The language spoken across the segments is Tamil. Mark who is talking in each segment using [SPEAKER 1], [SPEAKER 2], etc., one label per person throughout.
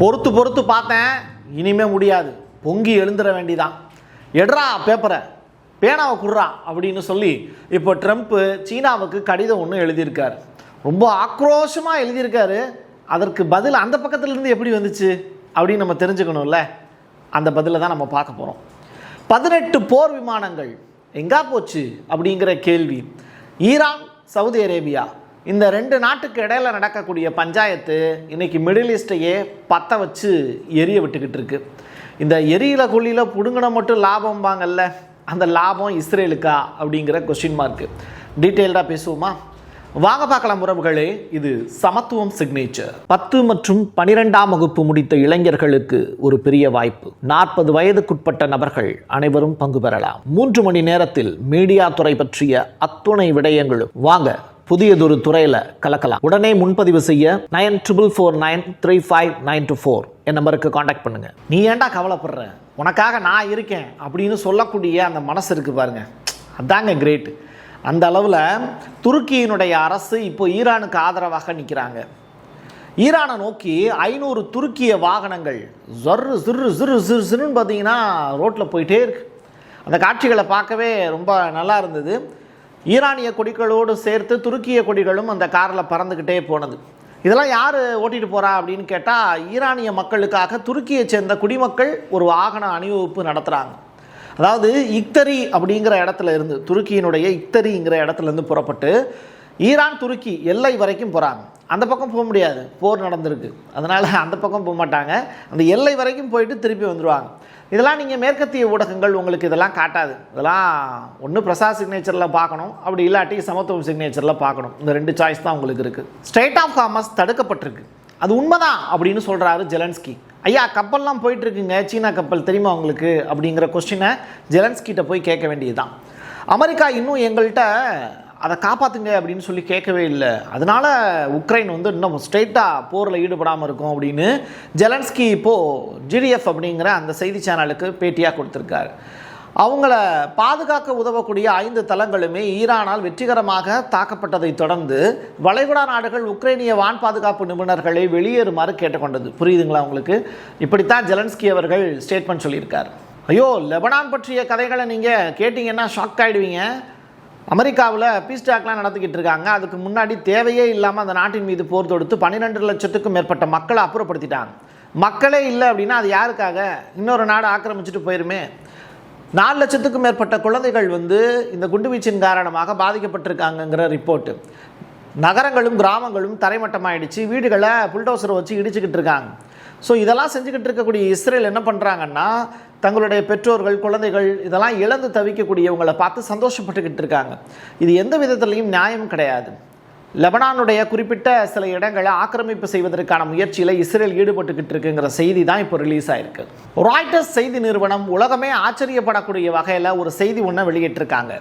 [SPEAKER 1] பொறுத்து பொறுத்து பார்த்தேன், இனிமே முடியாது, பொங்கி எழுந்துட வேண்டிதான், எடுறா பேப்பரை, பேனாவை குடுறா அப்படின்னு சொல்லி இப்போ ட்ரம்ப் சீனாவுக்கு கடிதம் ஒன்று எழுதியிருக்காரு. ரொம்ப ஆக்ரோஷமாக எழுதியிருக்காரு. அதற்கு பதில் அந்த பக்கத்துலேருந்து எப்படி வந்துச்சு அப்படின்னு நம்ம தெரிஞ்சுக்கணும்ல. அந்த பதிலை தான் நம்ம பார்க்க போகிறோம். 18 போர் விமானங்கள் எங்கா போச்சு அப்படிங்கிற கேள்வி. ஈரான், சவுதி அரேபியா இந்த 2 நாட்டுக்கு இடையில நடக்கக்கூடிய பஞ்சாயத்து இன்னைக்கு மிடில் ஈஸ்டையே பற்ற வச்சு எரிய விட்டுக்கிட்டு இருக்கு. இந்த எரியில கொள்ளியில புடுங்கின மட்டும் லாபம்பாங்கல்ல, அந்த லாபம் இஸ்ரேலுக்கா அப்படிங்கிற கொஸ்டின் மார்க்கு. டீட்டெயில்டாக பேசுவோமா? வாங்க பார்க்கலாம் உறவுகளே. இது சமத்துவம் சிக்னேச்சர். 10 மற்றும் 12ஆம் வகுப்பு முடித்த இளைஞர்களுக்கு ஒரு பெரிய வாய்ப்பு. 40 வயதுக்குட்பட்ட நபர்கள் அனைவரும் பங்கு பெறலாம். 3 மணி நேரத்தில் மீடியா துறை பற்றிய அத்துணை விடயங்களும். வாங்க புதியதொரு துறையில கலக்கலாம். உடனே முன்பதிவு செய்ய 94493592 என் நம்பருக்கு காண்டாக்ட் பண்ணுங்க. நீ ஏன்டா கவலைப்படுற, உனக்காக நான் இருக்கேன் அப்படின்னு சொல்லக்கூடிய அந்த மனசு இருக்கு பாருங்க, அதாங்க கிரேட். அந்த அளவில் துருக்கியினுடைய அரசு இப்போ ஈரானுக்கு ஆதரவாக நிற்கிறாங்க. ஈரானை நோக்கி 500 துருக்கிய வாகனங்கள் ஜர்ரு சிறு சிறு சிறு சிறுன்னு பார்த்தீங்கன்னா ரோட்டில் போயிட்டே இருக்கு. அந்த காட்சிகளை பார்க்கவே ரொம்ப நல்லா இருந்தது. ஈரானிய கொடிகளோடு சேர்த்து துருக்கிய கொடிகளும் அந்த காரில் பறந்துக்கிட்டே போனது. இதெல்லாம் யார் ஓட்டிகிட்டு போகிறா அப்படின்னு கேட்டால், ஈரானிய மக்களுக்காக துருக்கியை சேர்ந்த குடிமக்கள் ஒரு வாகன அணிவகுப்பு நடத்துகிறாங்க. அதாவது இக்தரி அப்படிங்கிற இடத்துல இருந்து, துருக்கியினுடைய இக்தரிங்கிற இடத்துல இருந்து புறப்பட்டு ஈரான் துருக்கி எல்லை வரைக்கும் போகிறாங்க. அந்த பக்கம் போக முடியாது, போர் நடந்திருக்கு, அதனால் அந்த பக்கம் போக மாட்டாங்க. அந்த எல்லை வரைக்கும் போயிட்டு திருப்பி வந்துடுவாங்க. இதெல்லாம் நீங்கள் மேற்கத்திய ஊடகங்கள் உங்களுக்கு இதெல்லாம் காட்டாது. இதெல்லாம் ஒன்று பிரசாத் சிக்னேச்சரில் பார்க்கணும், அப்படி இல்லாட்டி சமத்துவம் சிக்னேச்சரில் பார்க்கணும். இந்த 2 சாய்ஸ் தான் உங்களுக்கு இருக்குது. ஸ்ட்ரெய்ட் ஆஃப் ஹார்மஸ் தடுக்கப்பட்டிருக்கு, அது உண்மைதான் அப்படின்னு சொல்கிறாரு ஜெலன்ஸ்கி. ஐயா கப்பல்லாம் போயிட்டுருக்குங்க, சீனா கப்பல் தெரியுமா உங்களுக்கு அப்படிங்கிற கொஸ்டினை ஜெலன்ஸ்கிட்ட போய் கேட்க வேண்டியதுதான். அமெரிக்கா இன்னும் எங்கள்கிட்ட அதை காப்பாற்றுங்க அப்படின்னு சொல்லி கேட்கவே இல்லை, அதனால் உக்ரைன் வந்து இன்னும் ஸ்ட்ரெயிட்டாக போரில் ஈடுபடாமல் இருக்கும் அப்படின்னு ஜெலன்ஸ்கி இப்போது GDF அப்படிங்கிற அந்த செய்தி சேனலுக்கு பேட்டியாக கொடுத்துருக்காரு. அவங்கள பாதுகாக்க உதவக்கூடிய 5 தளங்களுமே ஈரானால் வெற்றிகரமாக தாக்கப்பட்டதை தொடர்ந்து வளைகுடா நாடுகள் உக்ரைனிய வான் பாதுகாப்பு நிபுணர்களை வெளியேறுமாறு கேட்டுக்கொண்டது. புரியுதுங்களா உங்களுக்கு? இப்படித்தான் ஜெலன்ஸ்கி அவர்கள் ஸ்டேட்மெண்ட் சொல்லியிருக்கார். ஐயோ, லெபனான் பற்றிய கதைகளை நீங்கள் கேட்டிங்கன்னா ஷாக் ஆகிடுவீங்க. அமெரிக்காவில் பீஸ் டாக்லாம் நடத்திக்கிட்டு இருக்காங்க. அதுக்கு முன்னாடி தேவையே இல்லாமல் அந்த நாட்டின் மீது போர் தொடுத்து 12 லட்சத்துக்கும் மேற்பட்ட மக்களை அப்புறப்படுத்திட்டாங்க. மக்களே இல்லை அப்படின்னா அது யாருக்காக? இன்னொரு நாடு ஆக்கிரமிச்சுட்டு போயிருமே. 4 லட்சத்துக்கும் மேற்பட்ட குழந்தைகள் வந்து இந்த குண்டுவீச்சின் காரணமாக பாதிக்கப்பட்டிருக்காங்கங்கிற ரிப்போர்ட்டு. நகரங்களும் கிராமங்களும் தரைமட்டமாயிடுச்சு, வீடுகளை புல்டோசரை வச்சு இடிச்சுக்கிட்டு இருக்காங்க. ஸோ இதெல்லாம் செஞ்சுக்கிட்டு இருக்கக்கூடிய இஸ்ரேல் என்ன பண்ணுறாங்கன்னா, தங்களுடைய பெற்றோர்கள், குழந்தைகள் இதெல்லாம் இழந்து தவிக்கக்கூடியவங்களை பார்த்து சந்தோஷப்பட்டுக்கிட்டு இருக்காங்க. இது எந்த விதத்துலையும் நியாயம் கிடையாது. லெபனானுடைய குறிப்பிட்ட சில இடங்களை ஆக்கிரமிப்பு செய்வதற்கான முயற்சியில் இஸ்ரேல் ஈடுபட்டுக்கிட்டு இருக்குங்கிற செய்தி தான் இப்போ ரிலீஸ் ஆயிருக்கு. ராய்ட்டர்ஸ் செய்தி நிறுவனம் உலகமே ஆச்சரியப்படக்கூடிய வகையில் ஒரு செய்தி ஒன்று வெளியிட்டிருக்காங்க.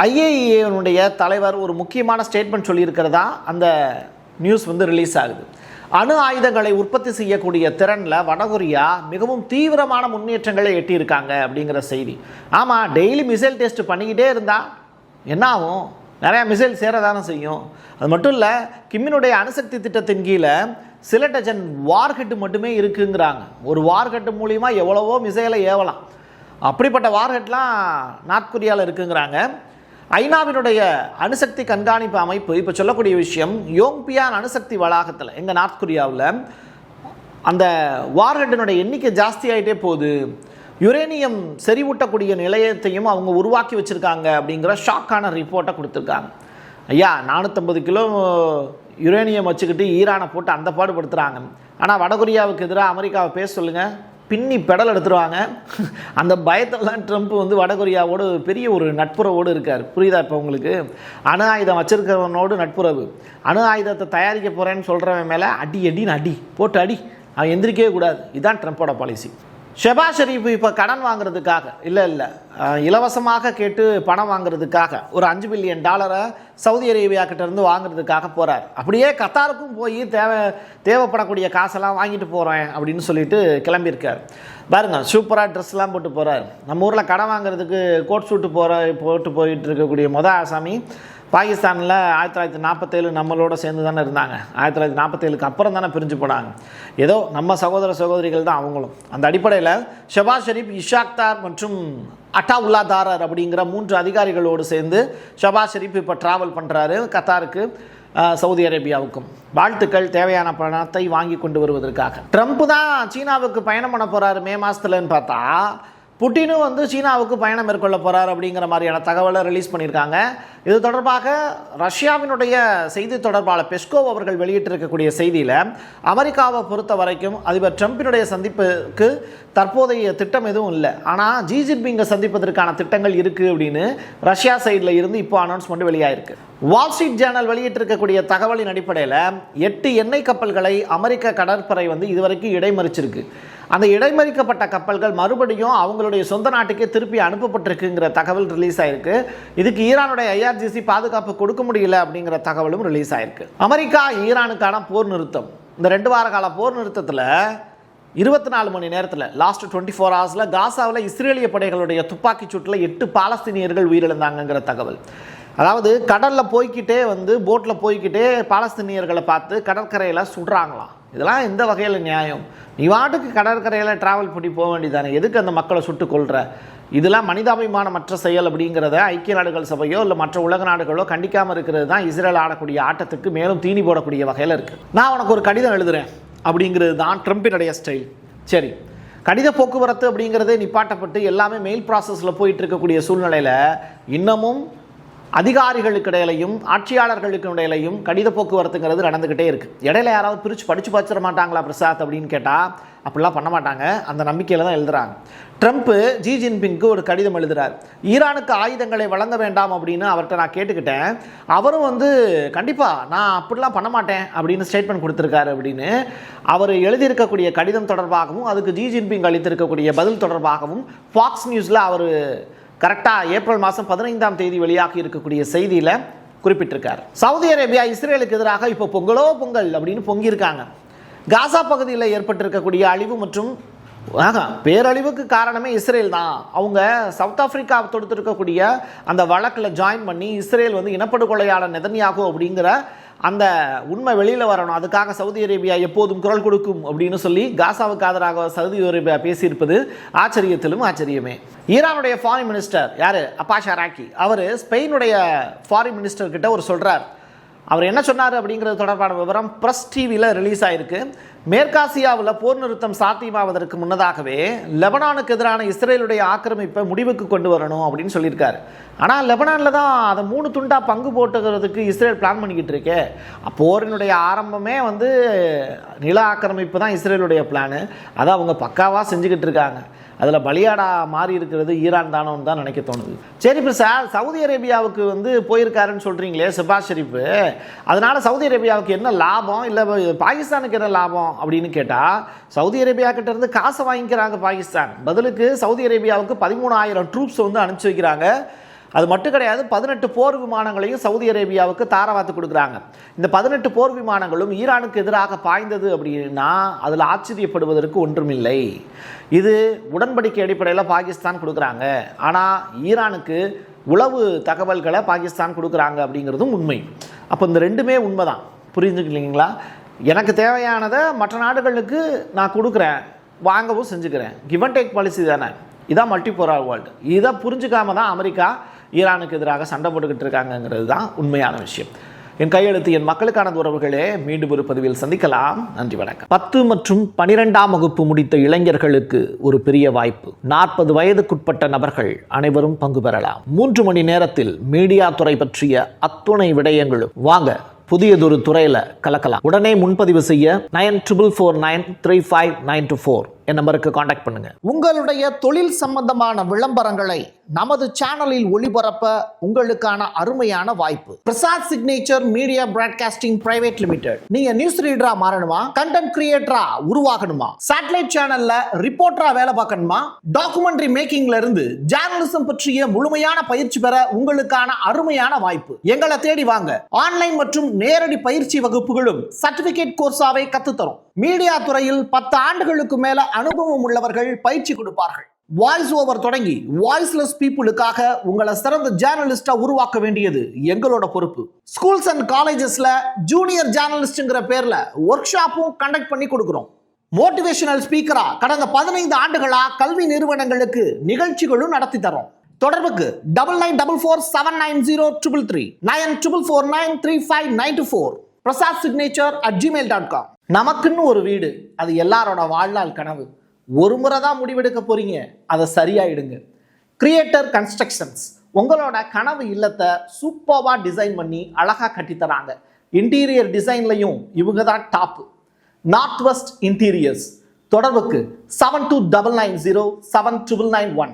[SPEAKER 1] IAEA தலைவர் ஒரு முக்கியமான ஸ்டேட்மெண்ட் சொல்லியிருக்கிறதா அந்த நியூஸ் வந்து ரிலீஸ் ஆகுது. அணு ஆயுதங்களை உற்பத்தி செய்யக்கூடிய திறனில் வடகொரியா மிகவும் தீவிரமான முன்னேற்றங்களை எட்டியிருக்காங்க அப்படிங்கிற செய்தி. ஆமாம், டெய்லி மிசைல் டெஸ்ட் பண்ணிக்கிட்டே இருந்தால் என்ன ஆகும்? நிறையா மிசைல் சேரதானே செய்யும். அது மட்டும் இல்லை, கிம்மினுடைய அணுசக்தி திட்டத்தின் கீழே சில டஜன் வார்ஹெட்டு மட்டுமே இருக்குங்கிறாங்க. ஒரு வார்ஹெட்டு மூலிமா எவ்வளவோ மிசைலை ஏவலாம். அப்படிப்பட்ட வார்ஹெட்லாம் நார்த் கொரியாவில் இருக்குங்கிறாங்க. ஐநாவினுடைய அணுசக்தி கண்காணிப்பு அமைப்பு இப்போ சொல்லக்கூடிய விஷயம், யோங்பியான் அணுசக்தி வளாகத்தில் எங்கள் நார்த் கொரியாவில் அந்த வார்ஹெட்டினுடைய எண்ணிக்கை ஜாஸ்தி ஆகிட்டே போகுது. யுரேனியம் செறிவூட்டக்கூடிய நிலையத்தையும் அவங்க உருவாக்கி வச்சுருக்காங்க அப்படிங்கிற ஷாக்கான ரிப்போர்ட்டை கொடுத்துருக்காங்க. ஐயா, 450 கிலோ யுரேனியம் வச்சுக்கிட்டு ஈரானை போட்டு அந்த பாடுபடுத்துகிறாங்க. ஆனால் வடகொரியாவுக்கு எதிராக அமெரிக்காவை பேச சொல்லுங்கள், பின்னி பெடல் எடுத்துருவாங்க. அந்த பயத்தெல்லாம் ட்ரம்ப் வந்து வடகொரியாவோடு பெரிய ஒரு நட்புறவோடு இருக்கார். புரியுதா இப்போ உங்களுக்கு? அணு ஆயுதம் வச்சிருக்கிறவனோடு நட்புறவு. அணு ஆயுதத்தை தயாரிக்க போகிறேன்னு சொல்கிறவன் மேலே அடி அடின்னு அடி போட்டு அடி, அவன் எந்திரிக்கவே கூடாது. இதுதான் ட்ரம்ப்போட பாலிசி. ஷெபாஸ் ஷெரீஃப் இப்போ கடன் வாங்குறதுக்காக இல்லை இலவசமாக கேட்டு பணம் வாங்குறதுக்காக ஒரு $5 பில்லியன் சவுதி அரேபியா கிட்ட இருந்து வாங்குறதுக்காக போகிறார். அப்படியே கத்தாருக்கும் போய் தேவைப்படக்கூடிய காசெல்லாம் வாங்கிட்டு போகிறேன் அப்படின்னு சொல்லிட்டு கிளம்பியிருக்கார். பாருங்கள், சூப்பராக ட்ரெஸ்லாம் போட்டு போகிறார். நம்ம ஊரில் கடன் வாங்குறதுக்கு கோட் சூட்டு போட்டு போயிட்டு இருக்கக்கூடிய ஆசாமி பாகிஸ்தானில் 1947 நம்மளோட சேர்ந்து தானே இருந்தாங்க. 1947க்கு அப்புறம் தானே பிரிஞ்சு போனாங்க. ஏதோ நம்ம சகோதர சகோதரிகள் தான் அவங்களும். அந்த அடிப்படையில் ஷபாஸ் ஷெரீப், இஷாக் தார் மற்றும் அட்டாவுல்லா தாரர் அப்படிங்கிற 3 அதிகாரிகளோடு சேர்ந்து ஷபாஸ் ஷெரீப் இப்போ ட்ராவல் பண்ணுறாரு கத்தாருக்கு, சவுதி அரேபியாவுக்கும். வாழ்த்துக்கள், தேவையான பணத்தை வாங்கி கொண்டு வருவதற்காக. ட்ரம்ப் தான் சீனாவுக்கு பயணம் பண்ண போகிறாரு மே மாதத்துலன்னு பார்த்தா, புட்டினும் வந்து சீனாவுக்கு பயணம் மேற்கொள்ள போகிறார் அப்படிங்கிற மாதிரியான தகவலை ரிலீஸ் பண்ணியிருக்காங்க. இது தொடர்பாக ரஷ்யாவினுடைய செய்தி தொடர்பாளர் பெஸ்கோவ் அவர்கள் வெளியிட்டிருக்கக்கூடிய செய்தியில், அமெரிக்காவை பொறுத்த வரைக்கும் அதிபர் ட்ரம்பினுடைய சந்திப்புக்கு தற்போதைய திட்டம் எதுவும் இல்லை, ஆனால் ஜி ஜின்பிங்கை சந்திப்பதற்கான திட்டங்கள் இருக்குது அப்படின்னு ரஷ்யா சைடில் இருந்து இப்போ அனௌன்ஸ்மெண்ட் வெளியாயிருக்கு. வால் ஸ்ட்ரீட் ஜேர்னல் வெளியிட்டிருக்கக்கூடிய தகவலின் அடிப்படையில் 8 எண்ணெய் கப்பல்களை அமெரிக்க கடற்படை வந்து இதுவரைக்கும் இடைமறிச்சிருக்கு. அந்த இடைமறிக்கப்பட்ட கப்பல்கள் மறுபடியும் அவங்களுடைய சொந்த நாட்டுக்கே திருப்பி அனுப்பப்பட்டிருக்குங்கிற தகவல் ரிலீஸ் ஆயிருக்கு. இதுக்கு ஈரானுடைய IRGC பாதுகாப்பு கொடுக்க முடியல அப்படிங்கிற தகவலும் ரிலீஸ் ஆயிருக்கு. அமெரிக்கா ஈரானுக்கான போர் நிறுத்தம், இந்த 2 வார கால போர் நிறுத்தத்தில் 24 மணி நேரத்தில் லாஸ்ட் 24 ஹவர்ஸில் காசாவில் இஸ்ரேலிய படைகளுடைய துப்பாக்கி சூட்டில் 8 பாலஸ்தீனியர்கள் உயிரிழந்தாங்கிற தகவல். அதாவது கடலில் போய்கிட்டே வந்து போட்டில் போய்கிட்டே பாலஸ்தீனியர்களை பார்த்து கடற்கரையில் சுடுறாங்களாம். இதெல்லாம் எந்த வகையில் நியாயம்? நீ வாட்டுக்கு கடற்கரையில் ட்ராவல் பண்ணி போக வேண்டியதானே, எதுக்கு அந்த மக்களை சுட்டு கொள்கிற? இதெல்லாம் மனிதாபிமானமற்ற செயல் அப்படிங்கிறத ஐக்கிய நாடுகள் சபையோ இல்லை மற்ற உலக நாடுகளோ கண்டிக்காமல் இருக்கிறது தான் இஸ்ரேல் ஆடக்கூடிய ஆட்டத்துக்கு மேலும் தீனி போடக்கூடிய வகையில் இருக்குது. நான் உனக்கு ஒரு கடிதம் எழுதுகிறேன் அப்படிங்கிறது தான் ட்ரம்பினுடைய ஸ்டைல். சரி, கடித போக்குவரத்து அப்படிங்கிறதே நிப்பாட்டப்பட்டு எல்லாமே மெயில் ப்ராசஸில் போயிட்டு இருக்கக்கூடிய சூழ்நிலையில் இன்னமும் அதிகாரிகளுக்கு இடையிலையும் ஆட்சியாளர்களுக்கு இடையிலையும் கடித போக்குவரத்துங்கிறது நடந்துக்கிட்டே இருக்குது. இடையில யாராவது பிரித்து படித்து பார்த்துட மாட்டாங்களா பிரசாத் அப்படின்னு கேட்டால் அப்படிலாம் பண்ண மாட்டாங்க. அந்த நம்பிக்கையில் தான் எழுதுகிறாங்க. ட்ரம்ப்பு ஜி ஜின்பிங்க்கு ஒரு கடிதம் எழுதுகிறார். ஈரானுக்கு ஆயுதங்களை வழங்க வேண்டாம் அப்படின்னு அவர்கிட்ட நான் கேட்டுக்கிட்டேன். அவரும் வந்து கண்டிப்பாக நான் அப்படிலாம் பண்ண மாட்டேன் அப்படின்னு ஸ்டேட்மெண்ட் கொடுத்துருக்காரு அப்படின்னு அவர் எழுதியிருக்கக்கூடிய கடிதம் தொடர்பாகவும் அதுக்கு ஜி ஜின்பிங் அளித்திருக்கக்கூடிய பதில் தொடர்பாகவும் ஃபாக்ஸ் நியூஸில் அவர் கரெக்டாக ஏப்ரல் மாதம் 15ஆம் தேதி வெளியாகி இருக்கக்கூடிய செய்தியில் குறிப்பிட்டிருக்கார். சவுதி அரேபியா இஸ்ரேலுக்கு எதிராக இப்போ பொங்கலோ பொங்கல் அப்படின்னு பொங்கியிருக்காங்க. காசா பகுதியில் ஏற்பட்டிருக்கக்கூடிய அழிவு மற்றும் பேரழிவுக்கு காரணமே இஸ்ரேல் தான். அவங்க சவுத் ஆப்பிரிக்கா தொடுத்திருக்கக்கூடிய அந்த வழக்கில் ஜாயின் பண்ணி இஸ்ரேல் வந்து இனப்படுகொலையாளர் நெதன்யாகு அப்படிங்கிற அந்த உண்மை வெளியில் வரணும், அதுக்காக சவுதி அரேபியா எப்போதும் குரல் கொடுக்கும் அப்படின்னு சொல்லி காசாவுக்கு ஆதரவாக சவுதி அரேபியா பேசியிருப்பது ஆச்சரியத்திலும் ஆச்சரியமே. ஈரானுடைய ஃபாரின் மினிஸ்டர் யார், அப்பாஸ் அராக்கி, அவர் ஸ்பெயினுடைய ஃபாரின் மினிஸ்டர் கிட்ட ஒரு சொல்கிறார். அவர் என்ன சொன்னார் அப்படிங்கிறது தொடர்பான விவரம் பிரஸ் டிவியில் ரிலீஸ் ஆகிருக்கு. மேற்காசியாவில் போர் நிறுத்தம் சாத்தியமாவதற்கு முன்னதாகவே லெபனானுக்கு எதிரான இஸ்ரேலுடைய ஆக்கிரமிப்பை முடிவுக்கு கொண்டு வரணும் அப்படின்னு சொல்லியிருக்காரு. ஆனால் லெபனானில் தான் அதை 3 துண்டாக பங்கு போட்டுக்கிறதுக்கு இஸ்ரேல் பிளான் பண்ணிக்கிட்டு இருக்கே. போரினுடைய ஆரம்பமே வந்து நில ஆக்கிரமிப்பு தான் இஸ்ரேலுடைய பிளானு. அதை அவங்க பக்காவாக செஞ்சுக்கிட்டு இருக்காங்க. அதில் பலியாடா மாறி இருக்கிறது ஈரான் தானோன்னு தான் நினைக்க தோணுது. சரி பிரசாத், சவுதி அரேபியாவுக்கு வந்து போயிருக்காருன்னு சொல்கிறீங்களே ஷபாஸ் ஷெரீப், அதனால் சவுதி அரேபியாவுக்கு என்ன லாபம், இல்லை பாகிஸ்தானுக்கு என்ன லாபம் அப்படின்னு கேட்டால், சவுதி அரேபியா கிட்ட இருந்து காசை வாங்கிக்கிறாங்க பாகிஸ்தான். பதிலுக்கு சவுதி அரேபியாவுக்கு 13,000 ட்ரூப்ஸ் வந்து அனுப்பிச்சி வைக்கிறாங்க. அது மட்டும் கிடையாது, 18 போர் விமானங்களையும் சவுதி அரேபியாவுக்கு தாரவாத்து கொடுக்குறாங்க. இந்த 18 போர் விமானங்களும் ஈரானுக்கு எதிராக பாய்ந்தது அப்படின்னா அதில் ஆச்சரியப்படுவதற்கு ஒன்றுமில்லை. இது உடன்படிக்கை அடிப்படையில் பாகிஸ்தான் கொடுக்குறாங்க. ஆனால் ஈரானுக்கு உளவு தகவல்களை பாகிஸ்தான் கொடுக்குறாங்க அப்படிங்கிறதும் உண்மை. அப்போ இந்த ரெண்டுமே உண்மை தான், புரிஞ்சுக்கலீங்களா? எனக்கு தேவையானதை மற்ற நாடுகளுக்கு நான் கொடுக்குறேன், வாங்கவும் செஞ்சுக்கிறேன். கிவ் அண்ட் டேக் பாலிசி தானே, இதான் மல்டிபோலார் வேர்ல்டு. இதை புரிஞ்சுக்காம தான் அமெரிக்கா ஈரானுக்கு எதிராக சண்டை போட்டுக்கிட்டு இருக்காங்கிறது தான் உண்மையான விஷயம். என் கையெழுத்து என் மக்களுக்கான உறவுகளே, மீண்டும் ஒரு பதிவில் சந்திக்கலாம். நன்றி, வணக்கம். 10 மற்றும் 12ஆம் வகுப்பு முடித்த இளைஞர்களுக்கு ஒரு பெரிய வாய்ப்பு. 40 வயதுக்குட்பட்ட நபர்கள் அனைவரும் பங்கு பெறலாம். 3 மணி நேரத்தில் மீடியா துறை பற்றிய அத்துணை விடயங்களும். வாங்க, புதியதொரு துறையில் கலக்கலாம். உடனே முன்பதிவு செய்ய 9449359224 என் நம்பருக்கு காண்டாக்ட் பண்ணுங்க. உங்களுடைய தொழில் சம்பந்தமான விளம்பரங்களை நமது சேனலில் ஒளிபரப்ப உங்களுக்கான அருமையான வாய்ப்பு. Prasad signature media broadcasting private limited. நீங்க நியூஸ் ரீடரா மாறணுமா, கண்டென்ட் கிரியேட்டரா உருவாகணுமா, சேட்டலைட் சேனல்ல ரிப்போர்ட்டரா வேலை பார்க்கணுமா, டாக்குமெண்ட்ரி மேக்கிங்ல இருந்து ஜேர்னலிசம் பற்றிய முழுமையான பயிற்சி பெற உங்களுக்கான அருமையான வாய்ப்பு. எங்களை தேடி வாங்க. ஆன்லைன் மற்றும் நேரடி பயிற்சி வகுப்புகளும் சர்டிபிகேட் கோர்ஸாவே கத்துத்தரும். மீடியா துறையில் 10 ஆண்டுகளுக்கு மேல அனுபவம் உள்ளவர்கள் பயிற்சி கொடுப்பார்கள். வாய்ஸ் ஓவர் தொடங்கி வாய்ஸ்லெஸ் பீப்புளுக்காக உங்களை சிறந்த ஜேர்னலிஸ்டா உருவாக்க வேண்டியது எங்களோட பொறுப்பு. ஸ்கூல்ஸ் அண்ட் காலேஜஸ்ல ஜூனியர் ஜேர்னலிஸ்ட்ங்கிற பேர்ல ஒர்க் ஷாப்பும் கண்டக்ட் பண்ணி கொடுக்கிறோம். மோட்டிவேஷனல் ஸ்பீக்கரா கடந்த 15 ஆண்டுகளா கல்வி நிறுவனங்களுக்கு நிகழ்ச்சிகளும் நடத்தி தரோம். தொடர்புக்கு 9944790333 94493594 prasadsignature@gmail.com. நமக்குன்னு ஒரு வீடு, அது எல்லாரோட வாழ்நாள் கனவு. ஒரு முறை தான் முடிவெடுக்க போறீங்க, அதை சரியாயிடுங்க. கிரியேட்டர் கன்ஸ்ட்ரக்ஷன்ஸ் உங்களோட கனவு இல்லத்தை சூப்பர்வா டிசைன் பண்ணி அழகா கட்டித்தராங்க. இன்டீரியர் டிசைன்லையும் இவங்க தான் டாப். North west interiors. தொடர்புக்கு 7299079991